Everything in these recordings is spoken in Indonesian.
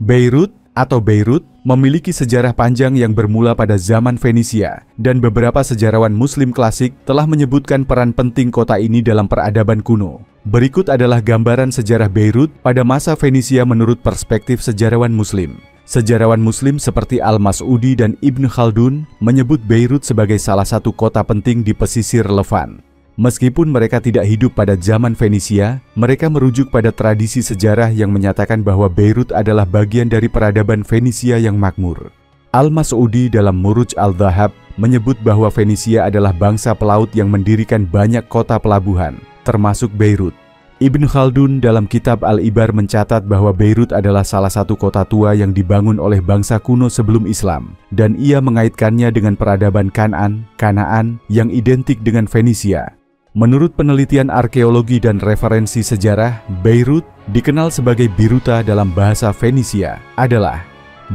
Beirut atau Beirut memiliki sejarah panjang yang bermula pada zaman Fenisia, dan beberapa sejarawan Muslim klasik telah menyebutkan peran penting kota ini dalam peradaban kuno. Berikut adalah gambaran sejarah Beirut pada masa Fenisia menurut perspektif sejarawan Muslim. Sejarawan Muslim seperti Al-Mas'udi dan Ibn Khaldun menyebut Beirut sebagai salah satu kota penting di pesisir Levant. Meskipun mereka tidak hidup pada zaman Fenisia, mereka merujuk pada tradisi sejarah yang menyatakan bahwa Beirut adalah bagian dari peradaban Fenisia yang makmur. Al-Mas'udi dalam Muruj al-Dhahab menyebut bahwa Fenisia adalah bangsa pelaut yang mendirikan banyak kota pelabuhan, termasuk Beirut. Ibn Khaldun dalam kitab Al-Ibar mencatat bahwa Beirut adalah salah satu kota tua yang dibangun oleh bangsa kuno sebelum Islam, dan ia mengaitkannya dengan peradaban Kanaan yang identik dengan Fenisia. Menurut penelitian arkeologi dan referensi sejarah, Beirut, dikenal sebagai Biruta dalam bahasa Fenisia, adalah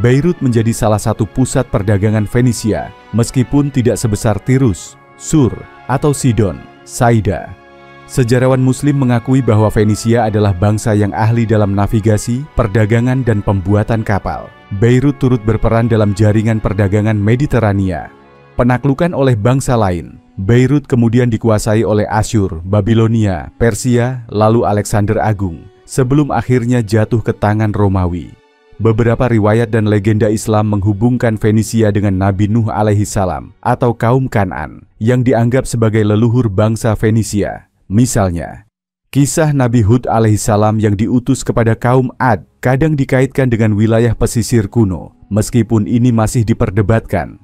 Beirut menjadi salah satu pusat perdagangan Fenisia, meskipun tidak sebesar Tirus, Sur, atau Sidon, Saida. Sejarawan Muslim mengakui bahwa Fenisia adalah bangsa yang ahli dalam navigasi, perdagangan, dan pembuatan kapal. Beirut turut berperan dalam jaringan perdagangan Mediterania. Penaklukan oleh bangsa lain, Beirut kemudian dikuasai oleh Asyur, Babilonia, Persia, lalu Alexander Agung, sebelum akhirnya jatuh ke tangan Romawi. Beberapa riwayat dan legenda Islam menghubungkan Fenisia dengan Nabi Nuh alaihissalam atau kaum Kanaan yang dianggap sebagai leluhur bangsa Fenisia. Misalnya, kisah Nabi Hud alaihissalam yang diutus kepada kaum Ad kadang dikaitkan dengan wilayah pesisir kuno, meskipun ini masih diperdebatkan.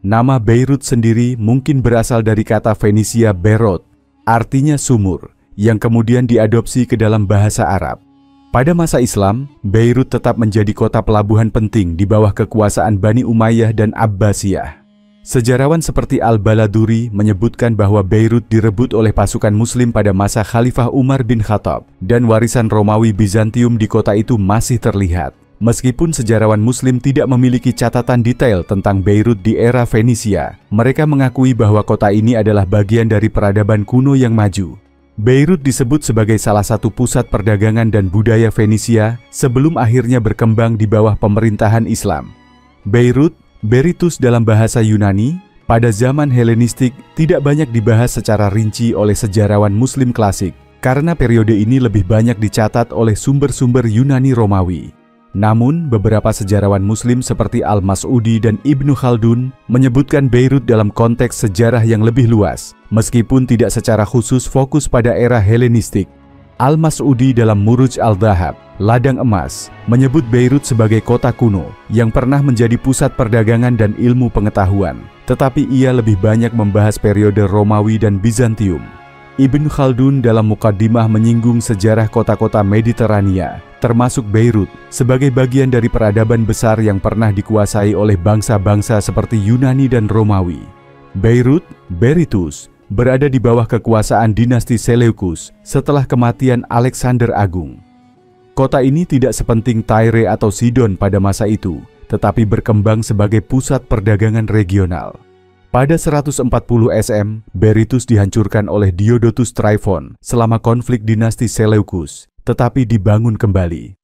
Nama Beirut sendiri mungkin berasal dari kata Fenisia Berot, artinya sumur, yang kemudian diadopsi ke dalam bahasa Arab. Pada masa Islam, Beirut tetap menjadi kota pelabuhan penting di bawah kekuasaan Bani Umayyah dan Abbasiyah. Sejarawan seperti Al-Baladuri menyebutkan bahwa Beirut direbut oleh pasukan Muslim pada masa Khalifah Umar bin Khattab, dan warisan Romawi Bizantium di kota itu masih terlihat. Meskipun sejarawan Muslim tidak memiliki catatan detail tentang Beirut di era Fenisia, mereka mengakui bahwa kota ini adalah bagian dari peradaban kuno yang maju. Beirut disebut sebagai salah satu pusat perdagangan dan budaya Fenisia sebelum akhirnya berkembang di bawah pemerintahan Islam. Beirut, Berytus dalam bahasa Yunani, pada zaman Helenistik tidak banyak dibahas secara rinci oleh sejarawan Muslim klasik, karena periode ini lebih banyak dicatat oleh sumber-sumber Yunani Romawi. Namun, beberapa sejarawan Muslim seperti Al-Mas'udi dan Ibnu Khaldun menyebutkan Beirut dalam konteks sejarah yang lebih luas, meskipun tidak secara khusus fokus pada era Helenistik. Al-Mas'udi dalam Muruj al-Dhahab, Ladang Emas, menyebut Beirut sebagai kota kuno yang pernah menjadi pusat perdagangan dan ilmu pengetahuan, tetapi ia lebih banyak membahas periode Romawi dan Bizantium. Ibn Khaldun dalam Muqaddimah menyinggung sejarah kota-kota Mediterania, termasuk Beirut, sebagai bagian dari peradaban besar yang pernah dikuasai oleh bangsa-bangsa seperti Yunani dan Romawi. Beirut, Berytus, berada di bawah kekuasaan dinasti Seleukus setelah kematian Alexander Agung. Kota ini tidak sepenting Tyre atau Sidon pada masa itu, tetapi berkembang sebagai pusat perdagangan regional. Pada 140 SM, Berytus dihancurkan oleh Diodotus Tryphon selama konflik dinasti Seleukus, tetapi dibangun kembali.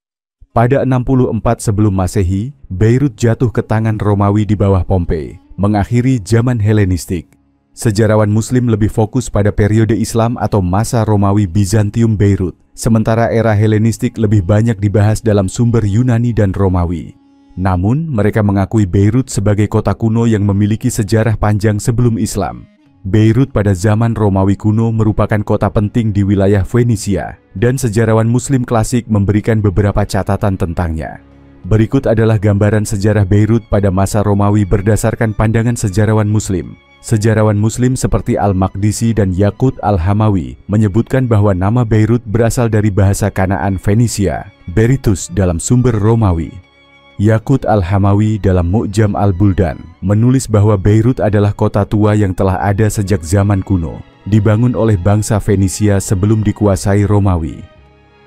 Pada 64 sebelum Masehi, Beirut jatuh ke tangan Romawi di bawah Pompei, mengakhiri zaman Helenistik. Sejarawan Muslim lebih fokus pada periode Islam atau masa Romawi Bizantium Beirut, sementara era Helenistik lebih banyak dibahas dalam sumber Yunani dan Romawi. Namun, mereka mengakui Beirut sebagai kota kuno yang memiliki sejarah panjang sebelum Islam. Beirut pada zaman Romawi kuno merupakan kota penting di wilayah Fenisia, dan sejarawan Muslim klasik memberikan beberapa catatan tentangnya. Berikut adalah gambaran sejarah Beirut pada masa Romawi berdasarkan pandangan sejarawan Muslim. Sejarawan Muslim seperti Al-Maqdisi dan Yaqut Al-Hamawi menyebutkan bahwa nama Beirut berasal dari bahasa Kanaan Fenisia, Berytus dalam sumber Romawi. Yaqut Al-Hamawi dalam Mu'jam Al-Buldan menulis bahwa Beirut adalah kota tua yang telah ada sejak zaman kuno, dibangun oleh bangsa Fenisia sebelum dikuasai Romawi.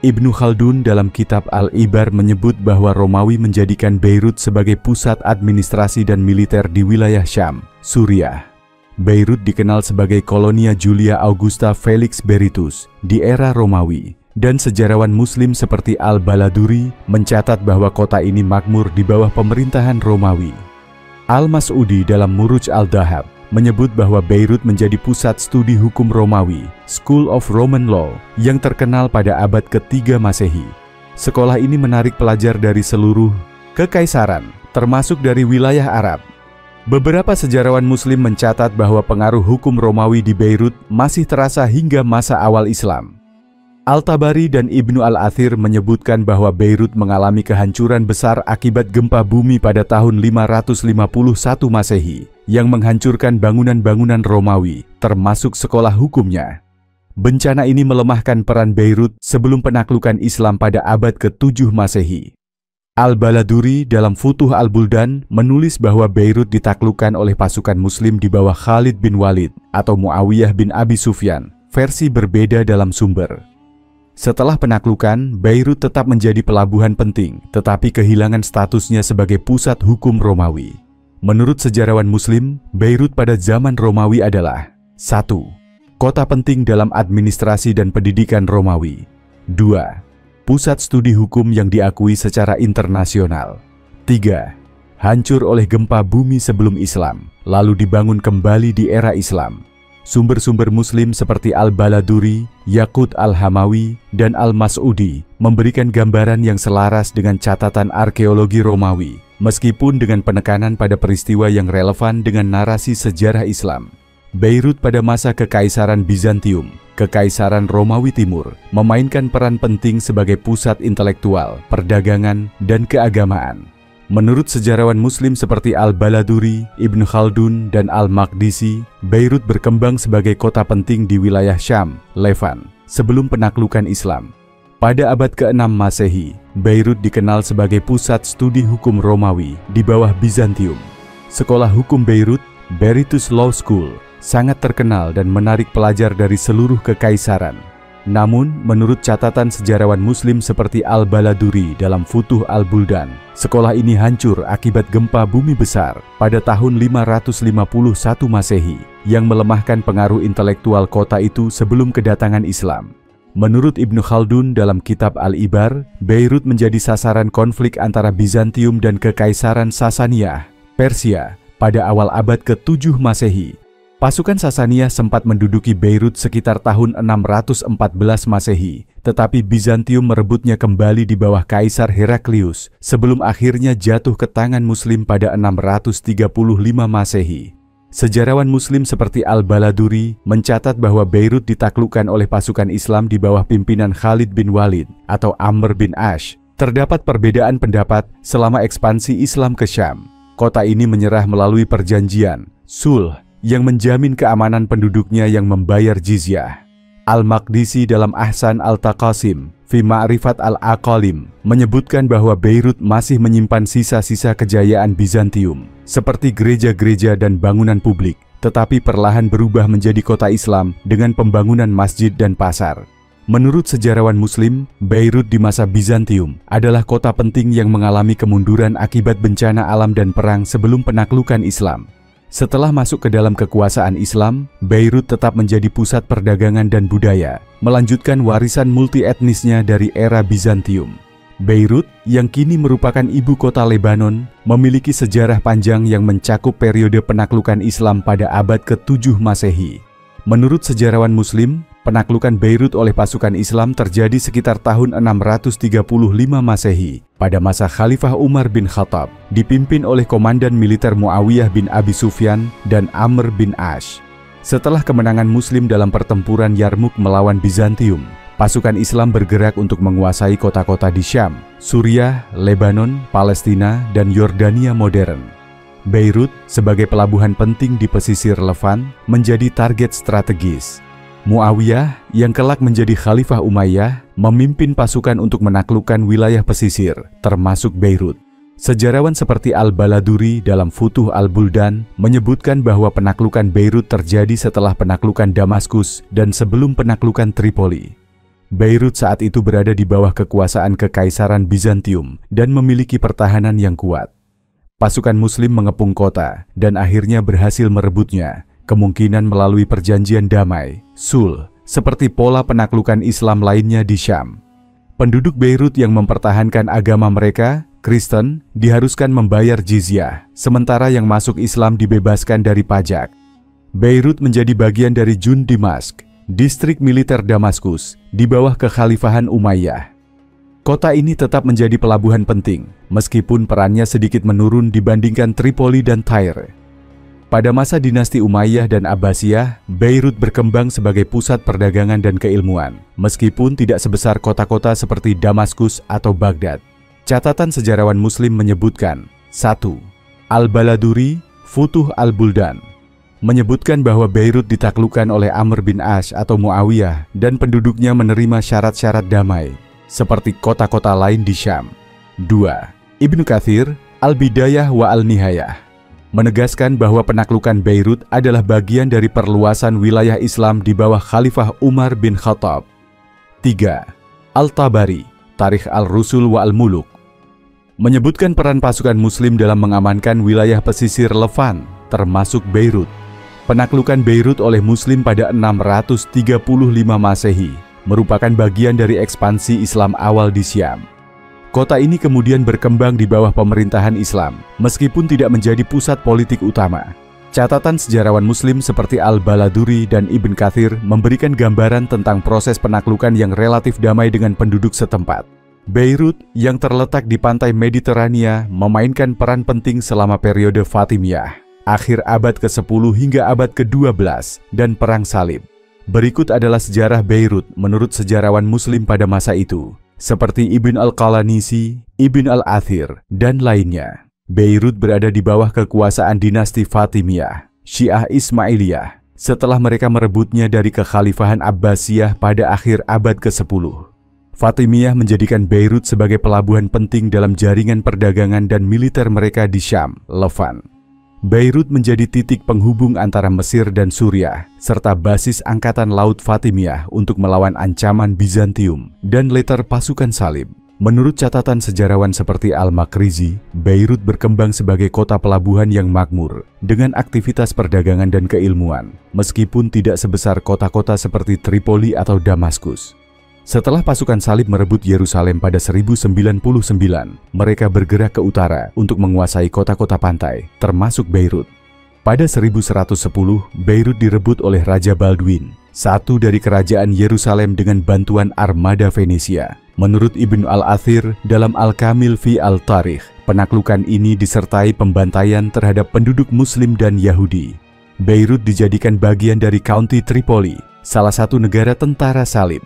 Ibnu Khaldun dalam kitab Al-Ibar menyebut bahwa Romawi menjadikan Beirut sebagai pusat administrasi dan militer di wilayah Syam, Suriah. Beirut dikenal sebagai Kolonia Julia Augusta Felix Berytus di era Romawi, dan sejarawan Muslim seperti Al-Baladuri mencatat bahwa kota ini makmur di bawah pemerintahan Romawi. Al-Mas'udi dalam Muruj al-Dhahab menyebut bahwa Beirut menjadi pusat studi hukum Romawi, School of Roman Law, yang terkenal pada abad ke-3 Masehi. Sekolah ini menarik pelajar dari seluruh kekaisaran, termasuk dari wilayah Arab. Beberapa sejarawan Muslim mencatat bahwa pengaruh hukum Romawi di Beirut masih terasa hingga masa awal Islam. Al-Tabari dan Ibnu Al-Athir menyebutkan bahwa Beirut mengalami kehancuran besar akibat gempa bumi pada tahun 551 Masehi yang menghancurkan bangunan-bangunan Romawi, termasuk sekolah hukumnya. Bencana ini melemahkan peran Beirut sebelum penaklukan Islam pada abad ke-7 Masehi. Al-Baladuri dalam Futuh Al-Buldan menulis bahwa Beirut ditaklukkan oleh pasukan Muslim di bawah Khalid bin Walid atau Muawiyah bin Abi Sufyan, versi berbeda dalam sumber. Setelah penaklukan, Beirut tetap menjadi pelabuhan penting, tetapi kehilangan statusnya sebagai pusat hukum Romawi. Menurut sejarawan Muslim, Beirut pada zaman Romawi adalah 1. Kota penting dalam administrasi dan pendidikan Romawi. 2. Pusat studi hukum yang diakui secara internasional. 3. Hancur oleh gempa bumi sebelum Islam, lalu dibangun kembali di era Islam. Sumber-sumber Muslim seperti Al-Baladuri, Yaqut Al-Hamawi, dan Al-Mas'udi memberikan gambaran yang selaras dengan catatan arkeologi Romawi, meskipun dengan penekanan pada peristiwa yang relevan dengan narasi sejarah Islam. Beirut pada masa Kekaisaran Bizantium, Kekaisaran Romawi Timur, memainkan peran penting sebagai pusat intelektual, perdagangan, dan keagamaan. Menurut sejarawan Muslim seperti Al-Baladuri, Ibn Khaldun, dan Al-Maqdisi, Beirut berkembang sebagai kota penting di wilayah Syam, Levan, sebelum penaklukan Islam. Pada abad ke-6 Masehi, Beirut dikenal sebagai pusat studi hukum Romawi di bawah Bizantium. Sekolah hukum Beirut, Berytus Law School, sangat terkenal dan menarik pelajar dari seluruh kekaisaran. Namun, menurut catatan sejarawan Muslim seperti Al-Baladuri dalam Futuh Al-Buldan, sekolah ini hancur akibat gempa bumi besar pada tahun 551 Masehi yang melemahkan pengaruh intelektual kota itu sebelum kedatangan Islam. Menurut Ibnu Khaldun dalam kitab Al-Ibar, Beirut menjadi sasaran konflik antara Bizantium dan Kekaisaran Sasaniyah, Persia, pada awal abad ke-7 Masehi. Pasukan Sasaniyah sempat menduduki Beirut sekitar tahun 614 Masehi, tetapi Bizantium merebutnya kembali di bawah Kaisar Heraklius sebelum akhirnya jatuh ke tangan Muslim pada 635 Masehi. Sejarawan Muslim seperti Al-Baladuri mencatat bahwa Beirut ditaklukkan oleh pasukan Islam di bawah pimpinan Khalid bin Walid atau Amr bin Ash. Terdapat perbedaan pendapat selama ekspansi Islam ke Syam. Kota ini menyerah melalui perjanjian, sulh, yang menjamin keamanan penduduknya yang membayar jizyah. Al-Maqdisi dalam Ahsan Al-Taqasim, fi Ma'rifat Al-Aqalim, menyebutkan bahwa Beirut masih menyimpan sisa-sisa kejayaan Bizantium, seperti gereja-gereja dan bangunan publik, tetapi perlahan berubah menjadi kota Islam dengan pembangunan masjid dan pasar. Menurut sejarawan Muslim, Beirut di masa Bizantium adalah kota penting yang mengalami kemunduran akibat bencana alam dan perang sebelum penaklukan Islam. Setelah masuk ke dalam kekuasaan Islam, Beirut tetap menjadi pusat perdagangan dan budaya, melanjutkan warisan multietnisnya dari era Bizantium. Beirut, yang kini merupakan ibu kota Lebanon, memiliki sejarah panjang yang mencakup periode penaklukan Islam pada abad ke-7 Masehi. Menurut sejarawan Muslim, penaklukan Beirut oleh pasukan Islam terjadi sekitar tahun 635 Masehi pada masa Khalifah Umar bin Khattab, dipimpin oleh komandan militer Muawiyah bin Abi Sufyan dan Amr bin Ash. Setelah kemenangan Muslim dalam pertempuran Yarmuk melawan Bizantium, pasukan Islam bergerak untuk menguasai kota-kota di Syam, Suriah, Lebanon, Palestina, dan Yordania modern. Beirut, sebagai pelabuhan penting di pesisir Levant, menjadi target strategis. Muawiyah, yang kelak menjadi Khalifah Umayyah, memimpin pasukan untuk menaklukkan wilayah pesisir, termasuk Beirut. Sejarawan seperti Al-Baladuri dalam Futuh Al-Buldan menyebutkan bahwa penaklukan Beirut terjadi setelah penaklukan Damaskus dan sebelum penaklukan Tripoli. Beirut saat itu berada di bawah kekuasaan Kekaisaran Bizantium dan memiliki pertahanan yang kuat. Pasukan Muslim mengepung kota dan akhirnya berhasil merebutnya, kemungkinan melalui perjanjian damai, sulh, seperti pola penaklukan Islam lainnya di Syam. Penduduk Beirut yang mempertahankan agama mereka, Kristen, diharuskan membayar jizyah, sementara yang masuk Islam dibebaskan dari pajak. Beirut menjadi bagian dari Jun Dimask, distrik militer Damaskus, di bawah kekhalifahan Umayyah. Kota ini tetap menjadi pelabuhan penting, meskipun perannya sedikit menurun dibandingkan Tripoli dan Tyre. Pada masa dinasti Umayyah dan Abbasiyah, Beirut berkembang sebagai pusat perdagangan dan keilmuan, meskipun tidak sebesar kota-kota seperti Damaskus atau Baghdad. Catatan sejarawan Muslim menyebutkan, 1. Al-Baladuri, Futuh al-Buldan, menyebutkan bahwa Beirut ditaklukkan oleh Amr bin As atau Muawiyah dan penduduknya menerima syarat-syarat damai, seperti kota-kota lain di Syam. 2. Ibnu Katsir, Al-Bidayah wa Al-Nihayah, menegaskan bahwa penaklukan Beirut adalah bagian dari perluasan wilayah Islam di bawah Khalifah Umar bin Khattab. 3. Al-Tabari, Tarikh Al-Rusul wa Al-Muluk, menyebutkan peran pasukan Muslim dalam mengamankan wilayah pesisir Levant, termasuk Beirut. Penaklukan Beirut oleh Muslim pada 635 Masehi merupakan bagian dari ekspansi Islam awal di Syam. Kota ini kemudian berkembang di bawah pemerintahan Islam, meskipun tidak menjadi pusat politik utama. Catatan sejarawan Muslim seperti Al-Baladuri dan Ibn Katsir memberikan gambaran tentang proses penaklukan yang relatif damai dengan penduduk setempat. Beirut, yang terletak di pantai Mediterania, memainkan peran penting selama periode Fatimiyah, akhir abad ke-10 hingga abad ke-12, dan Perang Salib. Berikut adalah sejarah Beirut menurut sejarawan Muslim pada masa itu, seperti Ibn al-Qalanisi, Ibn al-Athir, dan lainnya. Beirut berada di bawah kekuasaan dinasti Fatimiyah, Syiah Ismailiyah, setelah mereka merebutnya dari kekhalifahan Abbasiyah pada akhir abad ke-10. Fatimiyah menjadikan Beirut sebagai pelabuhan penting dalam jaringan perdagangan dan militer mereka di Syam, Levant. Beirut menjadi titik penghubung antara Mesir dan Suriah, serta basis angkatan laut Fatimiyah untuk melawan ancaman Bizantium dan later pasukan Salib. Menurut catatan sejarawan seperti Al-Makrizi, Beirut berkembang sebagai kota pelabuhan yang makmur dengan aktivitas perdagangan dan keilmuan, meskipun tidak sebesar kota-kota seperti Tripoli atau Damaskus. Setelah pasukan Salib merebut Yerusalem pada 1099, mereka bergerak ke utara untuk menguasai kota-kota pantai, termasuk Beirut. Pada 1110, Beirut direbut oleh Raja Baldwin, satu dari kerajaan Yerusalem dengan bantuan armada Venesia. Menurut Ibn al-Athir dalam Al-Kamil fi al-Tarikh, penaklukan ini disertai pembantaian terhadap penduduk Muslim dan Yahudi. Beirut dijadikan bagian dari County Tripoli, salah satu negara tentara Salib.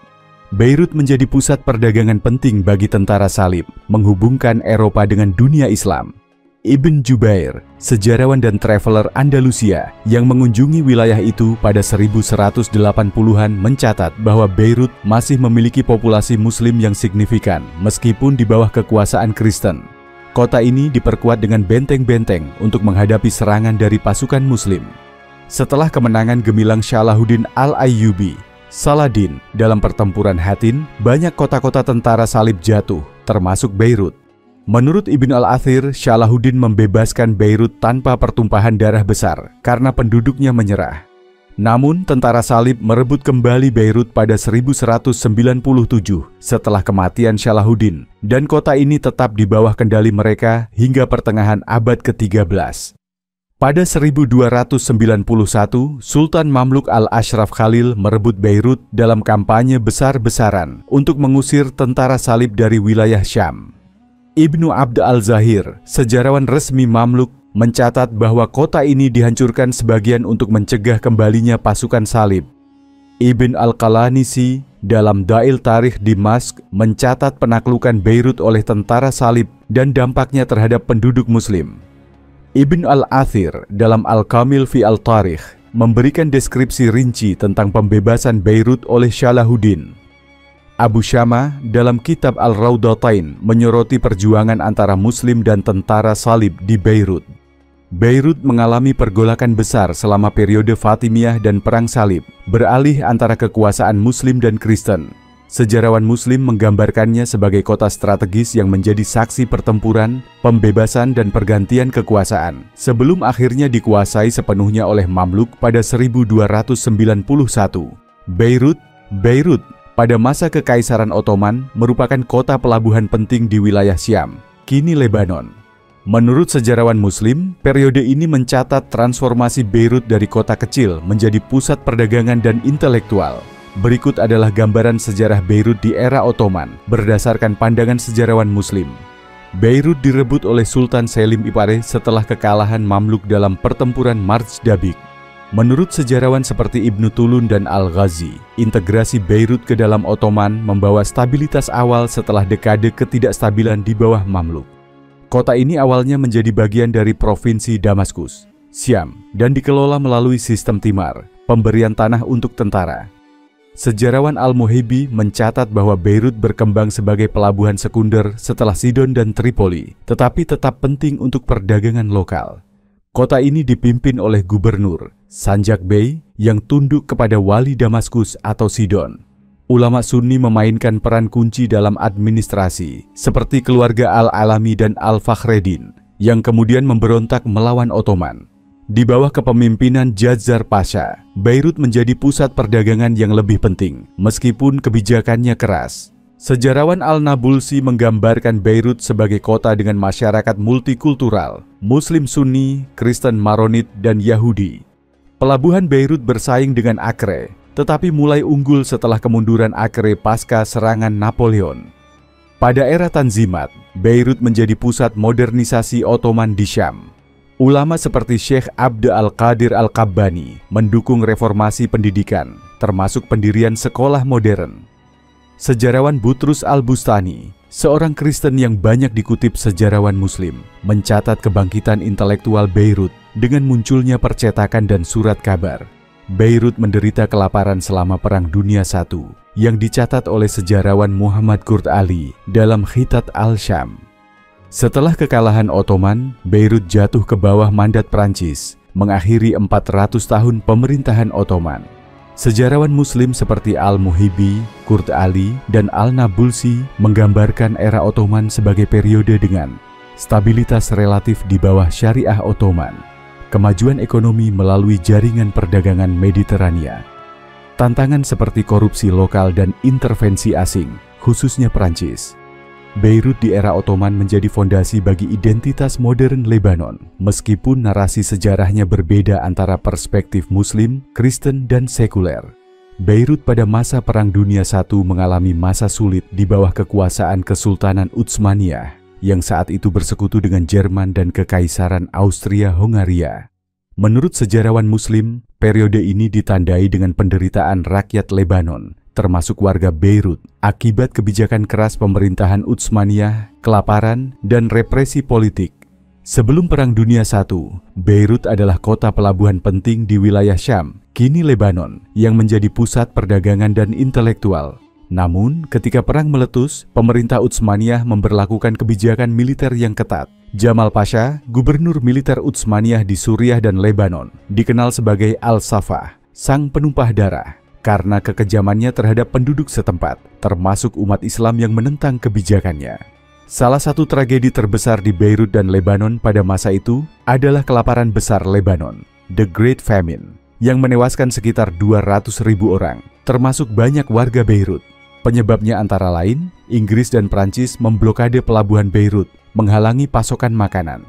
Beirut menjadi pusat perdagangan penting bagi tentara Salib, menghubungkan Eropa dengan dunia Islam. Ibn Jubair, sejarawan dan traveler Andalusia yang mengunjungi wilayah itu pada 1180-an mencatat bahwa Beirut masih memiliki populasi Muslim yang signifikan meskipun di bawah kekuasaan Kristen. Kota ini diperkuat dengan benteng-benteng untuk menghadapi serangan dari pasukan Muslim. Setelah kemenangan gemilang Salahuddin Al-Ayyubi, Saladin dalam pertempuran Hattin, banyak kota-kota tentara Salib jatuh, termasuk Beirut. Menurut Ibn al-Athir, Salahuddin membebaskan Beirut tanpa pertumpahan darah besar karena penduduknya menyerah. Namun, tentara Salib merebut kembali Beirut pada 1197 setelah kematian Salahuddin, dan kota ini tetap di bawah kendali mereka hingga pertengahan abad ke-13. Pada 1291, Sultan Mamluk Al-Ashraf Khalil merebut Beirut dalam kampanye besar-besaran untuk mengusir tentara Salib dari wilayah Syam. Ibnu Abd al-Zahir, sejarawan resmi Mamluk, mencatat bahwa kota ini dihancurkan sebagian untuk mencegah kembalinya pasukan Salib. Ibn al-Qalanisi dalam Da'il Tarikh Dimask mencatat penaklukan Beirut oleh tentara Salib dan dampaknya terhadap penduduk Muslim. Ibn al-Athir dalam Al-Kamil fi al-Tarikh memberikan deskripsi rinci tentang pembebasan Beirut oleh Salahuddin. Abu Syama dalam kitab Al-Raudatain menyoroti perjuangan antara Muslim dan tentara Salib di Beirut. Beirut mengalami pergolakan besar selama periode Fatimiyah dan Perang Salib, beralih antara kekuasaan Muslim dan Kristen. Sejarawan Muslim menggambarkannya sebagai kota strategis yang menjadi saksi pertempuran, pembebasan dan pergantian kekuasaan, sebelum akhirnya dikuasai sepenuhnya oleh Mamluk pada 1291. Beirut Beirut pada masa Kekaisaran Ottoman merupakan kota pelabuhan penting di wilayah Syam, kini Lebanon. Menurut sejarawan Muslim, periode ini mencatat transformasi Beirut dari kota kecil menjadi pusat perdagangan dan intelektual. Berikut adalah gambaran sejarah Beirut di era Ottoman berdasarkan pandangan sejarawan Muslim. Beirut direbut oleh Sultan Selim Ipare setelah kekalahan Mamluk dalam pertempuran Marj Dabik. Menurut sejarawan seperti Ibnu Tulun dan Al-Ghazi, integrasi Beirut ke dalam Ottoman membawa stabilitas awal setelah dekade ketidakstabilan di bawah Mamluk. Kota ini awalnya menjadi bagian dari Provinsi Damaskus, Syam, dan dikelola melalui sistem timar, pemberian tanah untuk tentara. Sejarawan Al-Muhibi mencatat bahwa Beirut berkembang sebagai pelabuhan sekunder setelah Sidon dan Tripoli, tetapi tetap penting untuk perdagangan lokal. Kota ini dipimpin oleh gubernur, Sanjak Bey, yang tunduk kepada wali Damaskus atau Sidon. Ulama Sunni memainkan peran kunci dalam administrasi, seperti keluarga Al-Alami dan Al-Fakhreddin, yang kemudian memberontak melawan Ottoman. Di bawah kepemimpinan Djazar Pasha, Beirut menjadi pusat perdagangan yang lebih penting, meskipun kebijakannya keras. Sejarawan Al-Nabulsi menggambarkan Beirut sebagai kota dengan masyarakat multikultural, Muslim Sunni, Kristen Maronit, dan Yahudi. Pelabuhan Beirut bersaing dengan Acre, tetapi mulai unggul setelah kemunduran Acre pasca serangan Napoleon. Pada era Tanzimat, Beirut menjadi pusat modernisasi Ottoman di Syam. Ulama seperti Syekh Abd al-Qadir al-Qabbani mendukung reformasi pendidikan, termasuk pendirian sekolah modern. Sejarawan Butrus al-Bustani, seorang Kristen yang banyak dikutip sejarawan Muslim, mencatat kebangkitan intelektual Beirut dengan munculnya percetakan dan surat kabar. Beirut menderita kelaparan selama Perang Dunia I yang dicatat oleh sejarawan Muhammad Qurt Ali dalam Khitat al-Syam. Setelah kekalahan Ottoman, Beirut jatuh ke bawah mandat Prancis, mengakhiri 400 tahun pemerintahan Ottoman. Sejarawan Muslim seperti Al-Muhibi, Qurt Ali, dan Al-Nabulsi menggambarkan era Ottoman sebagai periode dengan stabilitas relatif di bawah syariah Ottoman, kemajuan ekonomi melalui jaringan perdagangan Mediterania, tantangan seperti korupsi lokal dan intervensi asing, khususnya Prancis. Beirut di era Ottoman menjadi fondasi bagi identitas modern Lebanon, meskipun narasi sejarahnya berbeda antara perspektif Muslim, Kristen, dan sekuler. Beirut pada masa Perang Dunia I mengalami masa sulit di bawah kekuasaan Kesultanan Utsmaniyah, yang saat itu bersekutu dengan Jerman dan Kekaisaran Austria-Hongaria. Menurut sejarawan Muslim, periode ini ditandai dengan penderitaan rakyat Lebanon, termasuk warga Beirut, akibat kebijakan keras pemerintahan Utsmaniyah, kelaparan, dan represi politik. Sebelum Perang Dunia I, Beirut adalah kota pelabuhan penting di wilayah Syam, kini Lebanon, yang menjadi pusat perdagangan dan intelektual. Namun, ketika perang meletus, pemerintah Utsmaniyah memberlakukan kebijakan militer yang ketat. Jamal Pasha, gubernur militer Utsmaniyah di Suriah dan Lebanon, dikenal sebagai Al-Safah, sang penumpah darah, karena kekejamannya terhadap penduduk setempat, termasuk umat Islam yang menentang kebijakannya. Salah satu tragedi terbesar di Beirut dan Lebanon pada masa itu adalah kelaparan besar Lebanon, The Great Famine, yang menewaskan sekitar 200.000 orang, termasuk banyak warga Beirut. Penyebabnya antara lain, Inggris dan Prancis memblokade pelabuhan Beirut, menghalangi pasokan makanan.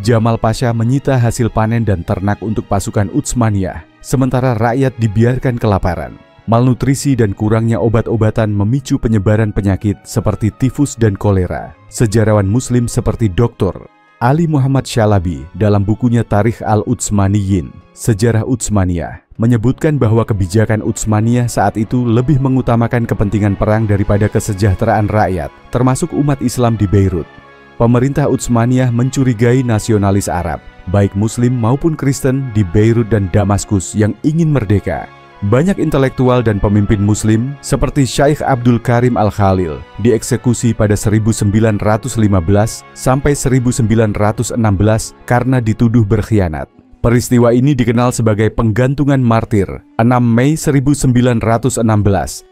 Jamal Pasha menyita hasil panen dan ternak untuk pasukan Utsmaniyah, sementara rakyat dibiarkan kelaparan. Malnutrisi dan kurangnya obat-obatan memicu penyebaran penyakit seperti tifus dan kolera. Sejarawan Muslim seperti Dr. Ali Muhammad Shalabi dalam bukunya Tarikh al-Utsmaniyin, Sejarah Utsmaniyah, menyebutkan bahwa kebijakan Utsmaniyah saat itu lebih mengutamakan kepentingan perang daripada kesejahteraan rakyat, termasuk umat Islam di Beirut. Pemerintah Utsmaniyah mencurigai nasionalis Arab, baik Muslim maupun Kristen di Beirut dan Damaskus yang ingin merdeka. Banyak intelektual dan pemimpin Muslim seperti Syaikh Abdul Karim Al-Khalil dieksekusi pada 1915 sampai 1916 karena dituduh berkhianat. Peristiwa ini dikenal sebagai penggantungan martir 6 Mei 1916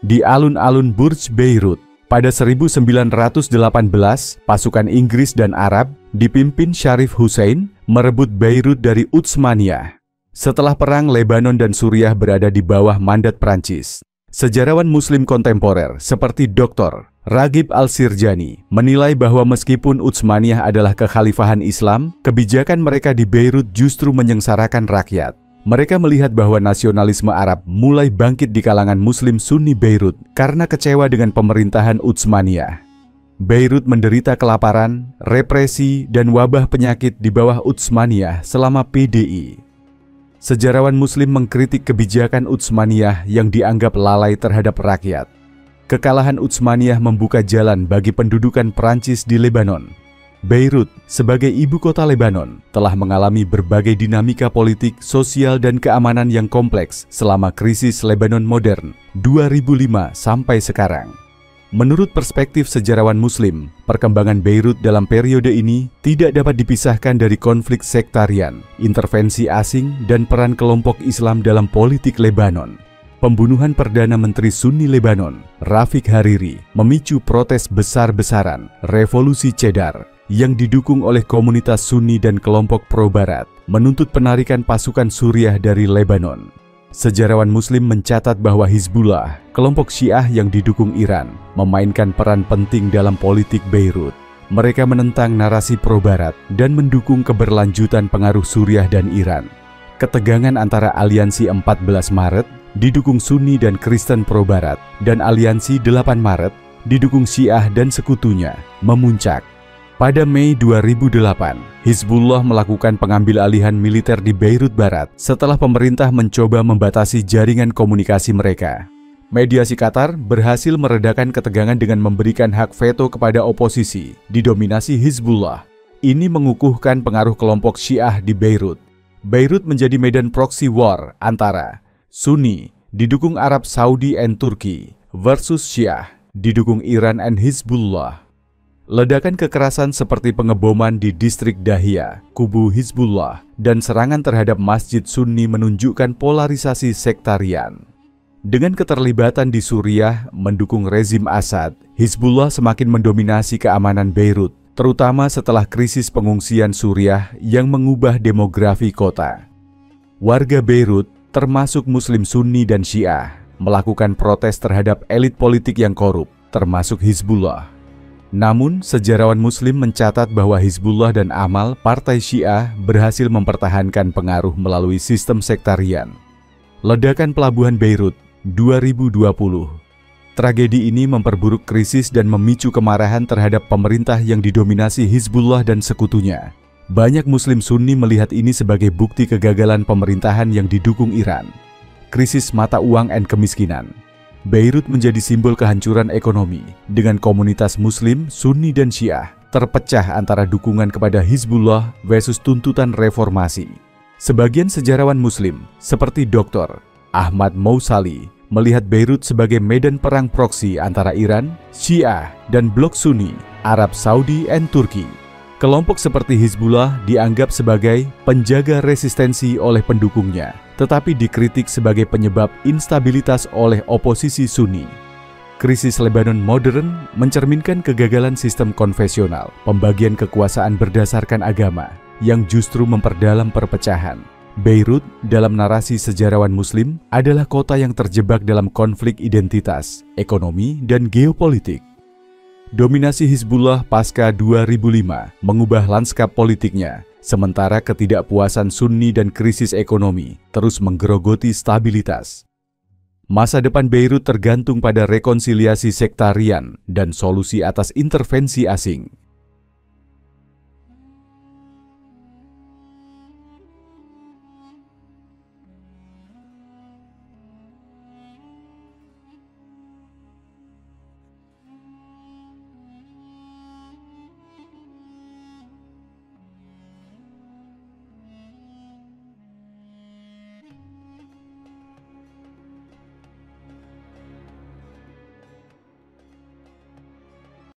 di alun-alun Burj Beirut. Pada 1918, pasukan Inggris dan Arab dipimpin Sharif Hussein merebut Beirut dari Utsmaniyah. Setelah perang, Lebanon dan Suriah berada di bawah mandat Prancis. Sejarawan Muslim kontemporer seperti Dr. Raghib Al-Sirjani menilai bahwa meskipun Utsmaniyah adalah kekhalifahan Islam, kebijakan mereka di Beirut justru menyengsarakan rakyat. Mereka melihat bahwa nasionalisme Arab mulai bangkit di kalangan Muslim Sunni Beirut karena kecewa dengan pemerintahan Utsmaniyah. Beirut menderita kelaparan, represi, dan wabah penyakit di bawah Utsmaniyah selama PDI. Sejarawan Muslim mengkritik kebijakan Utsmaniyah yang dianggap lalai terhadap rakyat. Kekalahan Utsmaniyah membuka jalan bagi pendudukan Prancis di Lebanon. Beirut, sebagai ibu kota Lebanon, telah mengalami berbagai dinamika politik, sosial, dan keamanan yang kompleks selama krisis Lebanon modern 2005 sampai sekarang. Menurut perspektif sejarawan Muslim, perkembangan Beirut dalam periode ini tidak dapat dipisahkan dari konflik sektarian, intervensi asing, dan peran kelompok Islam dalam politik Lebanon. Pembunuhan Perdana Menteri Sunni Lebanon, Rafiq Hariri, memicu protes besar-besaran, revolusi Cedar, yang didukung oleh komunitas Sunni dan kelompok pro-Barat, menuntut penarikan pasukan Suriah dari Lebanon. Sejarawan Muslim mencatat bahwa Hizbullah, kelompok Syiah yang didukung Iran, memainkan peran penting dalam politik Beirut. Mereka menentang narasi pro-Barat dan mendukung keberlanjutan pengaruh Suriah dan Iran. Ketegangan antara Aliansi 14 Maret, didukung Sunni dan Kristen pro-Barat, dan Aliansi 8 Maret, didukung Syiah dan sekutunya, memuncak. Pada Mei 2008, Hizbullah melakukan pengambil-alihan militer di Beirut Barat setelah pemerintah mencoba membatasi jaringan komunikasi mereka. Mediasi Qatar berhasil meredakan ketegangan dengan memberikan hak veto kepada oposisi, didominasi Hizbullah. Ini mengukuhkan pengaruh kelompok Syiah di Beirut. Beirut menjadi medan proxy war antara Sunni, didukung Arab Saudi and Turki, versus Syiah, didukung Iran and Hizbullah. Ledakan kekerasan seperti pengeboman di distrik Dahia, kubu Hizbullah, dan serangan terhadap masjid Sunni menunjukkan polarisasi sektarian. Dengan keterlibatan di Suriah mendukung rezim Assad, Hizbullah semakin mendominasi keamanan Beirut, terutama setelah krisis pengungsian Suriah yang mengubah demografi kota. Warga Beirut, termasuk Muslim Sunni dan Syiah, melakukan protes terhadap elit politik yang korup, termasuk Hizbullah. Namun, sejarawan Muslim mencatat bahwa Hizbullah dan Amal, partai Syiah, berhasil mempertahankan pengaruh melalui sistem sektarian. Ledakan pelabuhan Beirut 2020. Tragedi ini memperburuk krisis dan memicu kemarahan terhadap pemerintah yang didominasi Hizbullah dan sekutunya. Banyak Muslim Sunni melihat ini sebagai bukti kegagalan pemerintahan yang didukung Iran. Krisis mata uang dan kemiskinan. Beirut menjadi simbol kehancuran ekonomi, dengan komunitas Muslim, Sunni, dan Syiah terpecah antara dukungan kepada Hizbullah versus tuntutan reformasi. Sebagian sejarawan Muslim, seperti Dr. Ahmad Mousali, melihat Beirut sebagai medan perang proksi antara Iran, Syiah, dan blok Sunni, Arab Saudi, dan Turki. Kelompok seperti Hizbullah dianggap sebagai penjaga resistensi oleh pendukungnya, tetapi dikritik sebagai penyebab instabilitas oleh oposisi Sunni. Krisis Lebanon modern mencerminkan kegagalan sistem konvensional, pembagian kekuasaan berdasarkan agama, yang justru memperdalam perpecahan. Beirut, dalam narasi sejarawan Muslim, adalah kota yang terjebak dalam konflik identitas, ekonomi, dan geopolitik. Dominasi Hizbullah pasca 2005 mengubah lanskap politiknya, sementara ketidakpuasan Sunni dan krisis ekonomi terus menggerogoti stabilitas. Masa depan Beirut tergantung pada rekonsiliasi sektarian dan solusi atas intervensi asing.